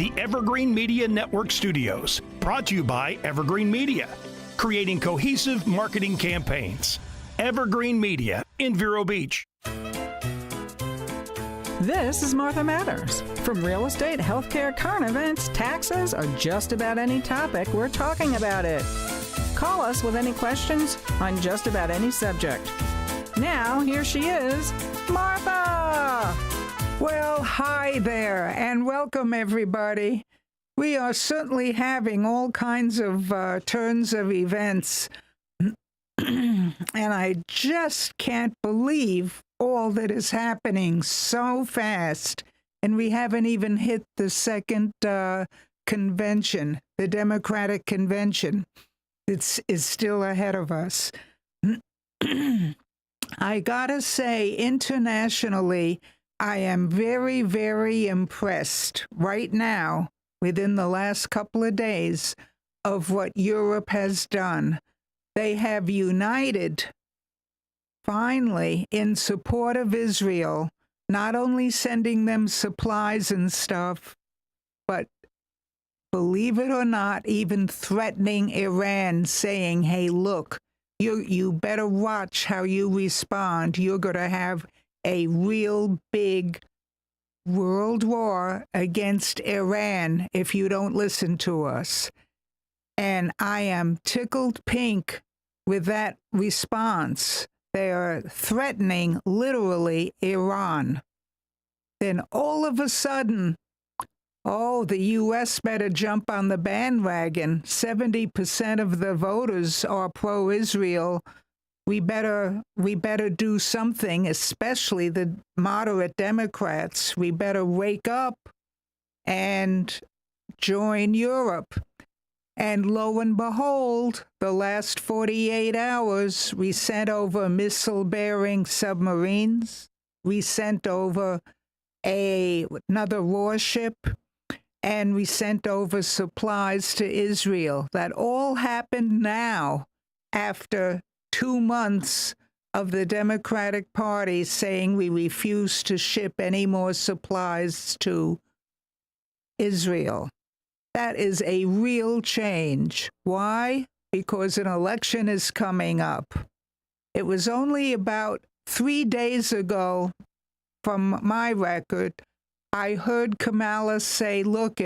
the Evergreen Media Network Studios, brought to you by Evergreen Media, creating cohesive marketing campaigns. Evergreen Media in Vero Beach. This is Martha Matters. From real estate, healthcare, current events, taxes, or just about any topic, we're talking about it. Call us with any questions on just about any subject. Now, here she is, Martha! Well, hi there, and welcome, everybody. We are certainly having all kinds of turns of events, and I just can't believe all that is happening so fast. And we haven't even hit the second convention, the Democratic convention. It's still ahead of us. I gotta say, internationally, I am very, very impressed right now, within the last couple of days, of what Europe has done. They have united, finally, in support of Israel, not only sending them supplies and stuff, but, believe it or not, even threatening Iran, saying, hey, look, you better watch how you respond. You're going to have a real big world war against Iran if you don't listen to us. And I am tickled pink with that response. They are threatening, literally, Iran. Then all of a sudden, oh, the U.S. better jump on the bandwagon. 70% of the voters are pro-Israel. We better do something, especially the moderate Democrats. We better wake up and join Europe. And lo and behold, the last 48 hours, we sent over missile-bearing submarines. We sent over another warship, and we sent over supplies to Israel. That all happened now after 2 months of the Democratic Party saying we refuse to ship any more supplies to Israel. That is a real change. Why? Because an election is coming up. It was only about 3 days ago, from my record, I heard Kamala say, look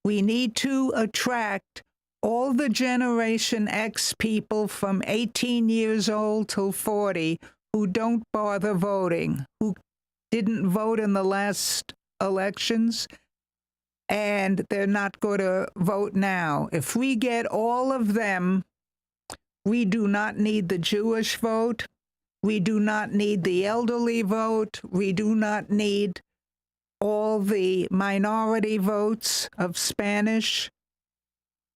we need to attract all the Generation X people from 18 years old till 40 who don't bother voting, who didn't vote in the last elections, and they're not going to vote now. If we get all of them, we do not need the Jewish vote. We do not need the elderly vote. We do not need all the minority votes of Spanish,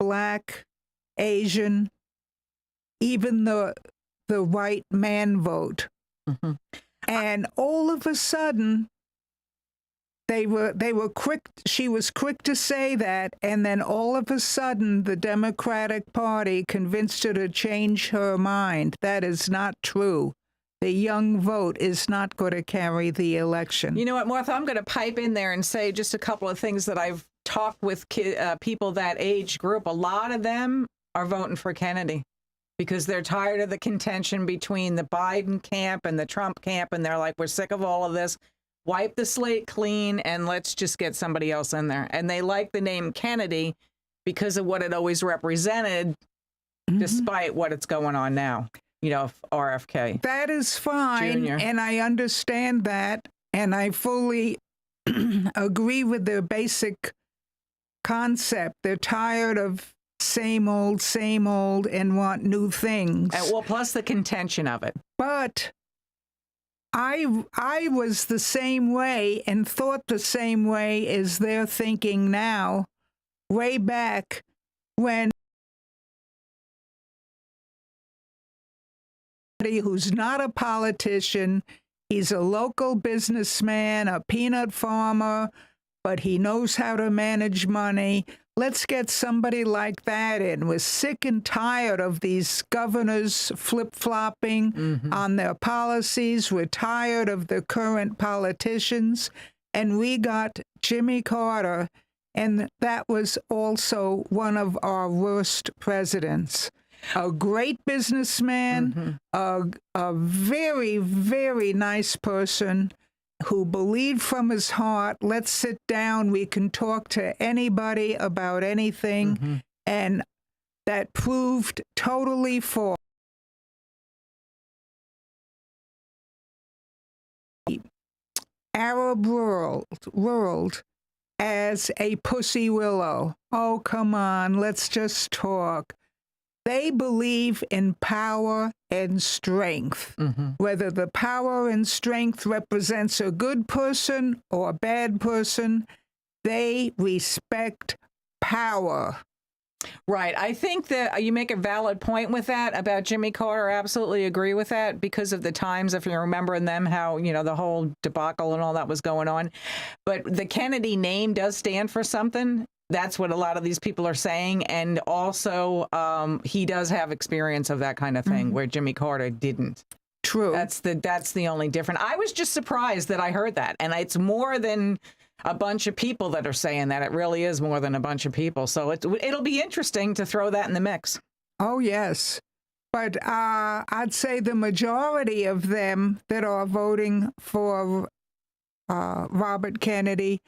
Black, Asian, even the white man vote. Mm-hmm. And all of a sudden, they were quick. She was quick to say that, and then all of a sudden, the Democratic Party convinced her to change her mind. That is not true. The young vote is not going to carry the election. You know what, Martha? I'm going to pipe in there and say just a couple of things that I've talked with people that age group. A lot of them are voting for Kennedy because they're tired of the contention between the Biden camp and the Trump camp, and they're like, we're sick of all of this. Wipe the slate clean, and let's just get somebody else in there. And they like the name Kennedy because of what it always represented, despite what it's going on now. You know, RFK. That is fine, Jr. And I understand that, and I fully agree with their basic concept. They're tired of same old, and want new things. Well, plus the contention of it. But I was the same way and thought the same way as they're thinking now, way back when who's not a politician, he's a local businessman, a peanut farmer, but he knows how to manage money. Let's get somebody like that in. We're sick and tired of these governors flip-flopping on their policies. We're tired of the current politicians. And we got Jimmy Carter And that was also one of our worst presidents. A great businessman, a very, very nice person who believed from his heart, let's sit down, we can talk to anybody about anything. And that proved totally false. Arab world as a pussy willow. Oh, come on, let's just talk. They believe in power and strength. Whether the power and strength represents a good person or a bad person, they respect power. Right. I think that you make a valid point with that about Jimmy Carter. I absolutely agree with that because of the times, if you remember in them, how, the whole debacle and all that was going on. But the Kennedy name does stand for something. That's what a lot of these people are saying. And also, he does have experience of that kind of thing where Jimmy Carter didn't. True. That's the only difference. I was just surprised that I heard that. And it's more than a bunch of people that are saying that. It really is more than a bunch of people. So it'll be interesting to throw that in the mix. Oh, yes. But I'd say the majority of them that are voting for Robert Kennedy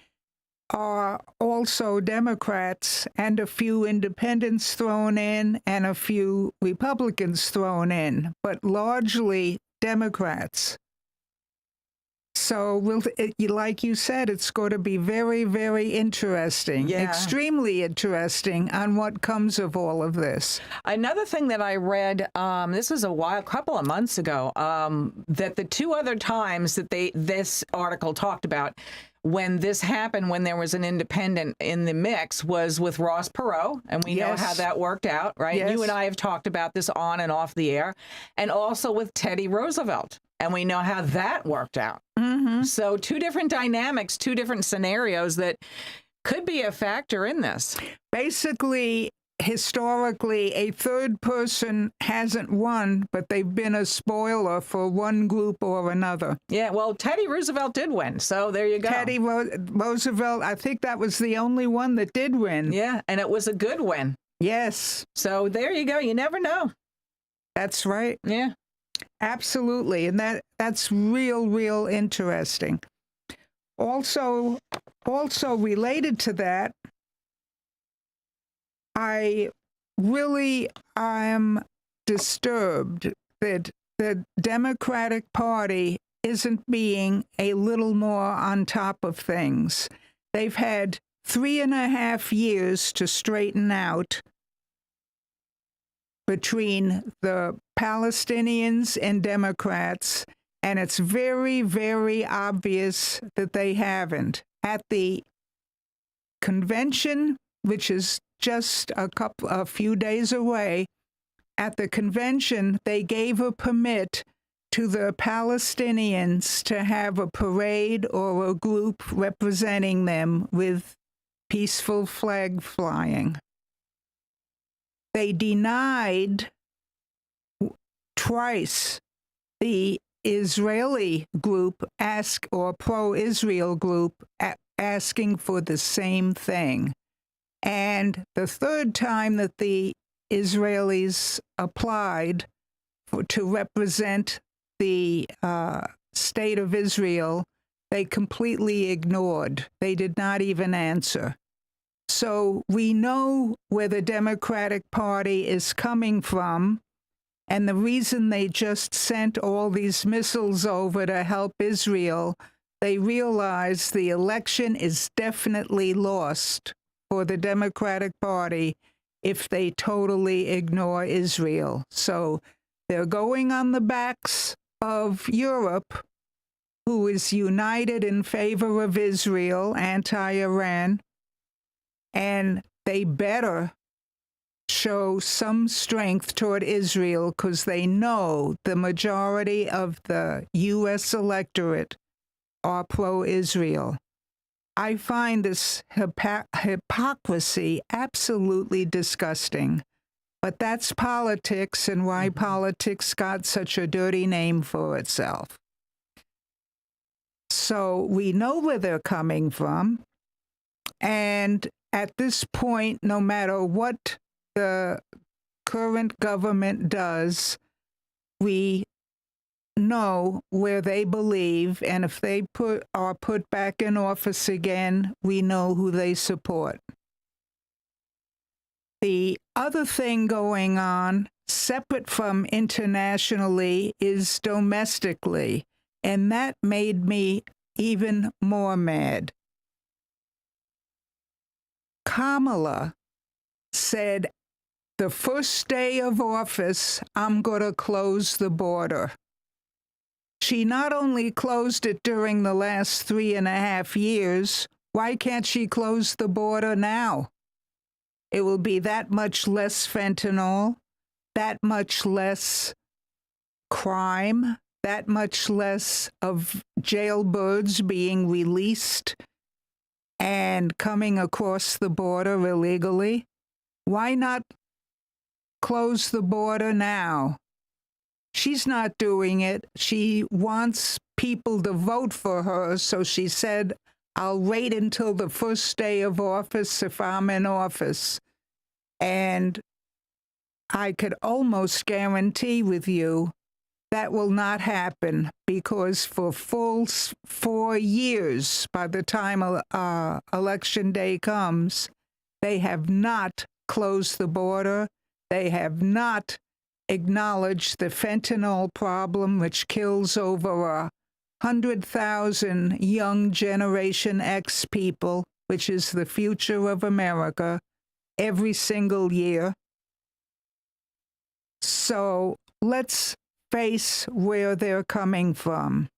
are also Democrats, and a few independents thrown in and a few Republicans thrown in, but largely Democrats. So, like you said, it's going to be very, very interesting, extremely interesting on what comes of all of this. Another thing that I read, this was a couple of months ago, that the two other times that this article talked about when this happened, when there was an independent in the mix, was with Ross Perot, and we know how that worked out, right? Yes. You and I have talked about this on and off the air, and also with Teddy Roosevelt, and we know how that worked out. So two different dynamics, two different scenarios that could be a factor in this. Basically, historically, a third person hasn't won, but they've been a spoiler for one group or another. Yeah, well, Teddy Roosevelt did win, so there you go. Teddy Roosevelt, I think that was the only one that did win. Yeah, and it was a good win. Yes. So there you go. You never know. That's right. Yeah. Absolutely. And that's real interesting. Also related to that, I really am disturbed that the Democratic Party isn't being a little more on top of things. They've had 3.5 years to straighten out between the Palestinians and Democrats, and it's very, very obvious that they haven't. At the convention, which is just a few days away, at the convention, they gave a permit to the Palestinians to have a parade or a group representing them with peaceful flag flying. They denied twice the Israeli group or pro-Israel group asking for the same thing. And the third time that the Israelis applied to represent the state of Israel, they completely ignored. They did not even answer. So we know where the Democratic Party is coming from, and the reason they just sent all these missiles over to help Israel, they realize the election is definitely lost for the Democratic Party if they totally ignore Israel. So they're going on the backs of Europe, who is united in favor of Israel, anti-Iran, and they better show some strength toward Israel because they know the majority of the U.S. electorate are pro-Israel. I find this hypocrisy absolutely disgusting. But that's politics, and why politics got such a dirty name for itself. So we know where they're coming from. And at this point, no matter what the current government does, we know where they believe, and if they are put back in office again, we know who they support. The other thing going on, separate from internationally, is domestically, and that made me even more mad. Kamala said, the first day of office, I'm going to close the border. She not only closed it during the last 3.5 years, why can't she close the border now? It will be that much less fentanyl, that much less crime, that much less of jailbirds being released and coming across the border illegally. Why not close the border now? She's not doing it. She wants people to vote for her, so she said, I'll wait until the first day of office if I'm in office. And I could almost guarantee with you that will not happen, because for full 4 years, by the time election day comes, they have not closed the border. They have not acknowledged the fentanyl problem, which kills over 100,000 young Generation X people, which is the future of America, every single year. So let's face where they're coming from.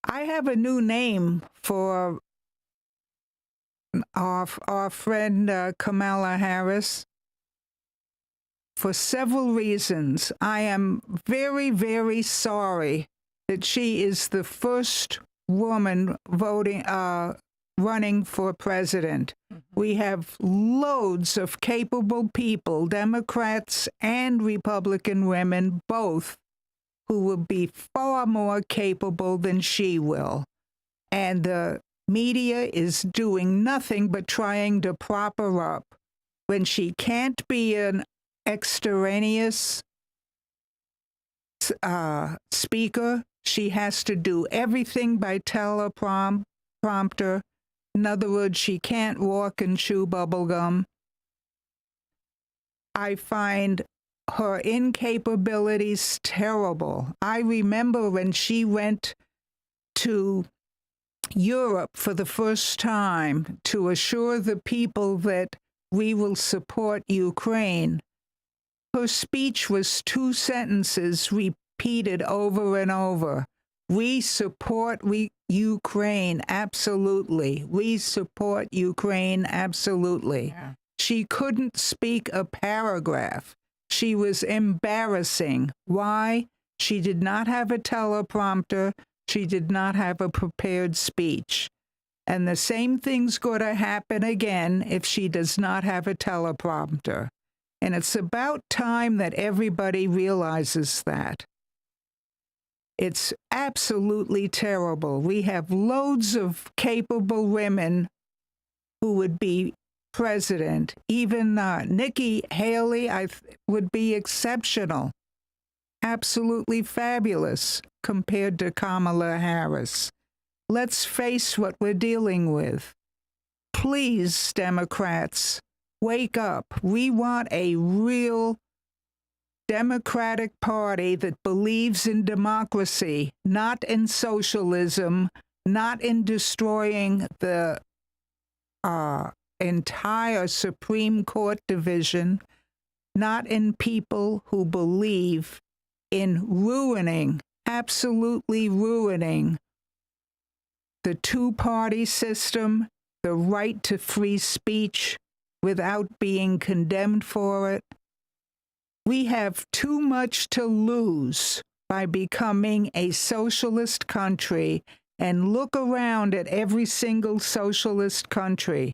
I have a new name for our friend Kamala Harris. For several reasons. I am very, very sorry that she is the first woman running for president. We have loads of capable people, Democrats and Republican women, both, who will be far more capable than she will. And the media is doing nothing but trying to prop her up. When she can't be an extraneous speaker, she has to do everything by teleprompter. In other words, she can't walk and chew bubble gum. I find her incapabilities terrible. I remember when she went to Europe for the first time to assure the people that we will support Ukraine. Her speech was 2 sentences repeated over and over. We support Ukraine, absolutely. We support Ukraine, absolutely. Yeah. She couldn't speak a paragraph. She was embarrassing. Why? She did not have a teleprompter. She did not have a prepared speech. And the same thing's going to happen again if she does not have a teleprompter. And it's about time that everybody realizes that. It's absolutely terrible. We have loads of capable women who would be president. Even Nikki Haley would be exceptional. Absolutely fabulous compared to Kamala Harris. Let's face what we're dealing with. Please, Democrats, wake up. We want a real Democratic Party that believes in democracy, not in socialism, not in destroying the entire Supreme Court division, not in people who believe in ruining, absolutely ruining the two-party system, the right to free speech without being condemned for it. We have too much to lose by becoming a socialist country, and look around at every single socialist country.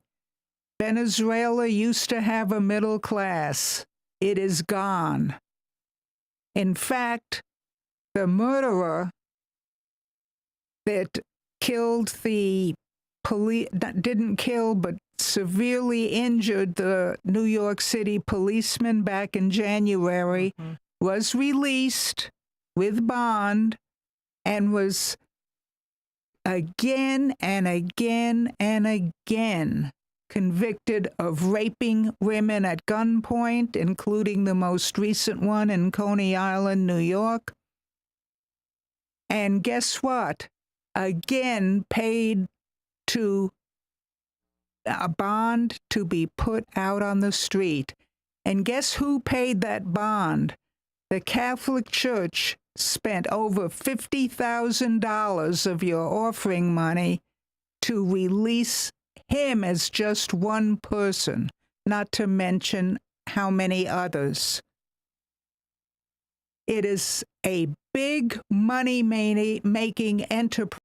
Venezuela used to have a middle class. It is gone. In fact, the murderer that killed the didn't kill, but severely injured the New York City policeman back in January, was released with bond and was again and again and again convicted of raping women at gunpoint, including the most recent one in Coney Island, New York. And guess what? Again, paid to a bond to be put out on the street. And guess who paid that bond? The Catholic Church spent over $50,000 of your offering money to release him as just one person, not to mention how many others. It is a big money-making enterprise.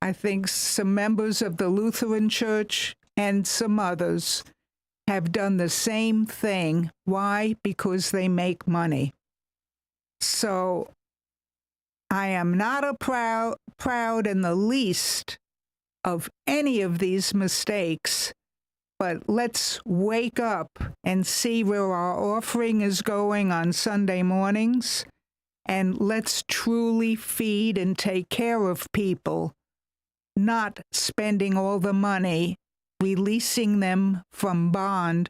I think some members of the Lutheran Church and some others have done the same thing. Why? Because they make money. So I am not proud in the least of any of these mistakes, but let's wake up and see where our offering is going on Sunday mornings, and let's truly feed and take care of people, not spending all the money releasing them from bond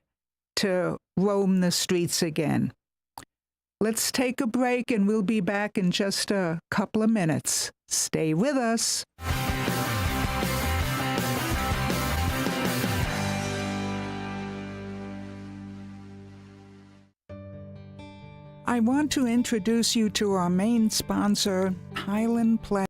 to roam the streets again. Let's take a break, and we'll be back in just a couple of minutes. Stay with us. I want to introduce you to our main sponsor, Highland Plaza,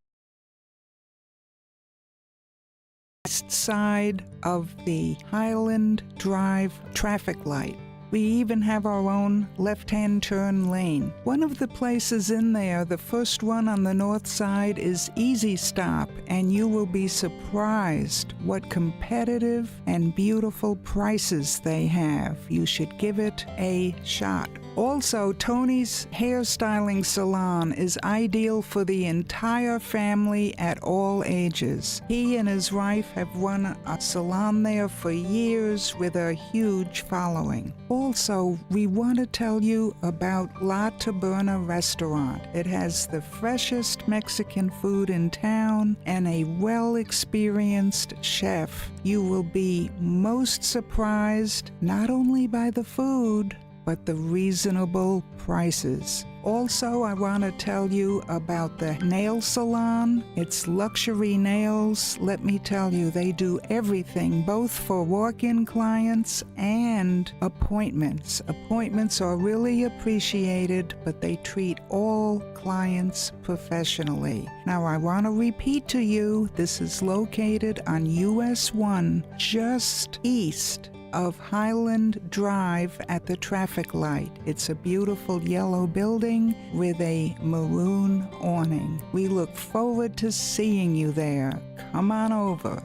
side of the Highland Drive traffic light. We even have our own left-hand turn lane. One of the places in there, the first one on the north side, is Easy Stop, and you will be surprised what competitive and beautiful prices they have. You should give it a shot. Also, Tony's Hairstyling Salon is ideal for the entire family at all ages. He and his wife have run a salon there for years with a huge following. Also, we want to tell you about La Taberna Restaurant. It has the freshest Mexican food in town and a well-experienced chef. You will be most surprised not only by the food, but the reasonable prices. Also, I want to tell you about the nail salon. It's Luxury Nails. Let me tell you, they do everything, both for walk-in clients and appointments. Appointments are really appreciated, but they treat all clients professionally. Now, I want to repeat to you, this is located on US 1, just east of Highland Drive at the traffic light. It's a beautiful yellow building with a maroon awning. We look forward to seeing you there. Come on over.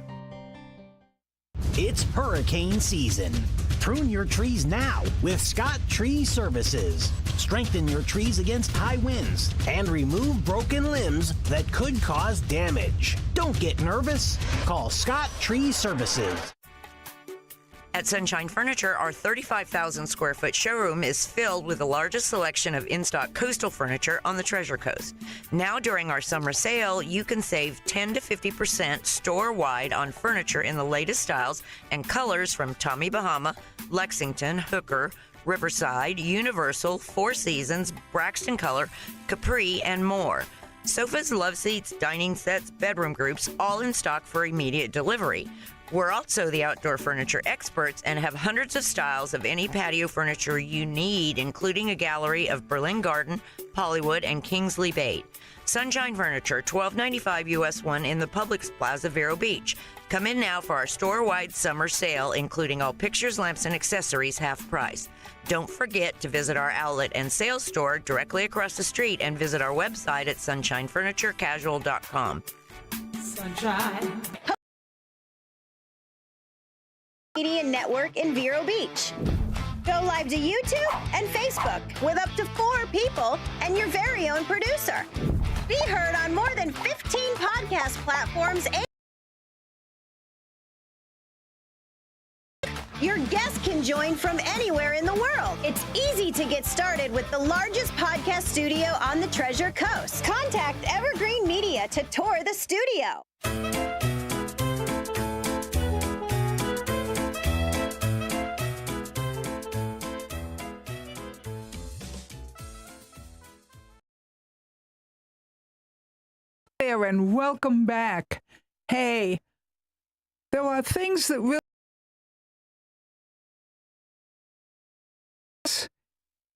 It's hurricane season. Prune your trees now with Scott Tree Services. Strengthen your trees against high winds and remove broken limbs that could cause damage. Don't get nervous. Call Scott Tree Services. At Sunshine Furniture, our 35,000 square foot showroom is filled with the largest selection of in-stock coastal furniture on the Treasure Coast. Now during our summer sale, you can save 10 to 50% store-wide on furniture in the latest styles and colors from Tommy Bahama, Lexington, Hooker, Riverside, Universal, Four Seasons, Braxton Color, Capri, and more. Sofas, love seats, dining sets, bedroom groups, all in stock for immediate delivery. We're also the outdoor furniture experts and have hundreds of styles of any patio furniture you need, including a gallery of Berlin Garden, Hollywood, and Kingsley Bait. Sunshine Furniture, 1295 US 1 in the Publix Plaza, Vero Beach. Come in now for our store-wide summer sale, including all pictures, lamps, and accessories half price. Don't forget to visit our outlet and sales store directly across the street and visit our website at sunshinefurniturecasual.com. Sunshine Media Network in Vero Beach. Go live to YouTube and Facebook with up to 4 people and your very own producer. Be heard on more than 15 podcast platforms and your guests can join from anywhere in the world. It's easy to get started with the largest podcast studio on the Treasure Coast. Contact Evergreen Media to tour the studio. There, and welcome back. Hey, there are things that really,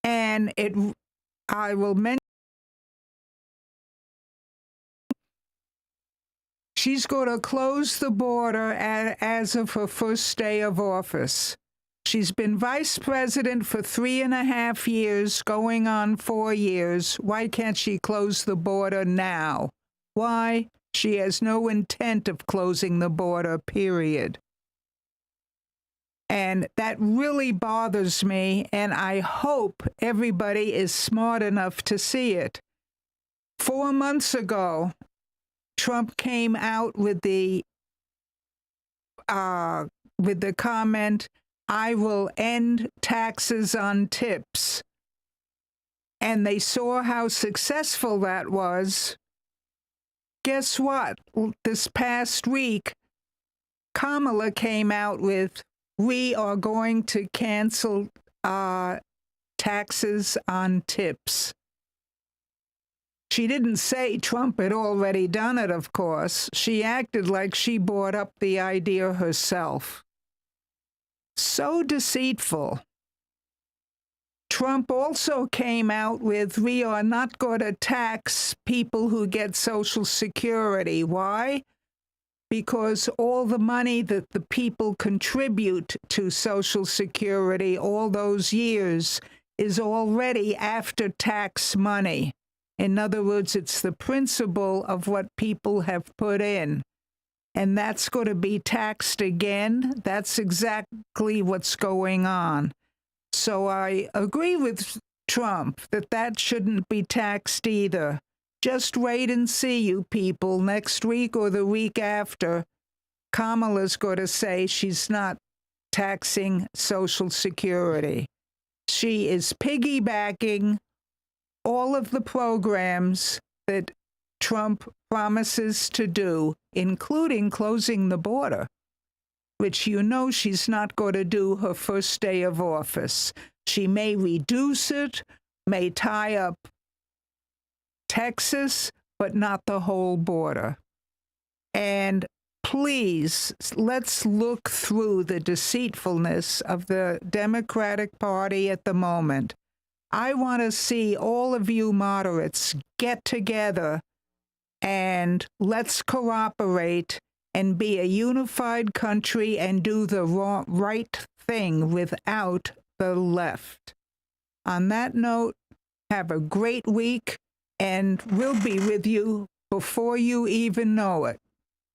and I will mention, she's going to close the border as of her first day of office. She's been vice president for 3.5 years, going on 4 years. Why can't she close the border now? Why? She has no intent of closing the border, period. And that really bothers me, and I hope everybody is smart enough to see it. 4 months ago, Trump came out with the comment, "I will end taxes on tips." And they saw how successful that was. Guess what? This past week, Kamala came out with, "We are going to cancel taxes on tips." She didn't say Trump had already done it, of course. She acted like she brought up the idea herself. So deceitful. Trump also came out with, "We are not going to tax people who get Social Security." Why? Because all the money that the people contribute to Social Security all those years is already after-tax money. In other words, it's the principle of what people have put in. And that's going to be taxed again. That's exactly what's going on. So I agree with Trump that shouldn't be taxed either. Just wait and see, you people. Next week or the week after, Kamala's going to say she's not taxing Social Security. She is piggybacking all of the programs that Trump promises to do, including closing the border, which you know she's not going to do her first day of office. She may reduce it, may tie up Texas, but not the whole border. And please, let's look through the deceitfulness of the Democratic Party at the moment. I want to see all of you moderates get together and let's cooperate and be a unified country and do the right thing without the left. On that note, have a great week, and we'll be with you before you even know it.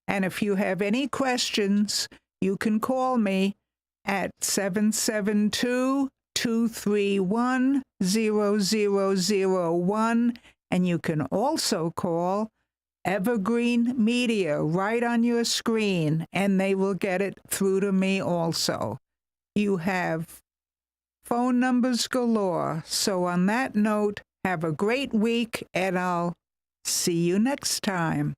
And if you have any questions, you can call me at 772-231-0001, and you can also call Evergreen Media right on your screen, and they will get it through to me also. You have phone numbers galore. So on that note, have a great week, and I'll see you next time.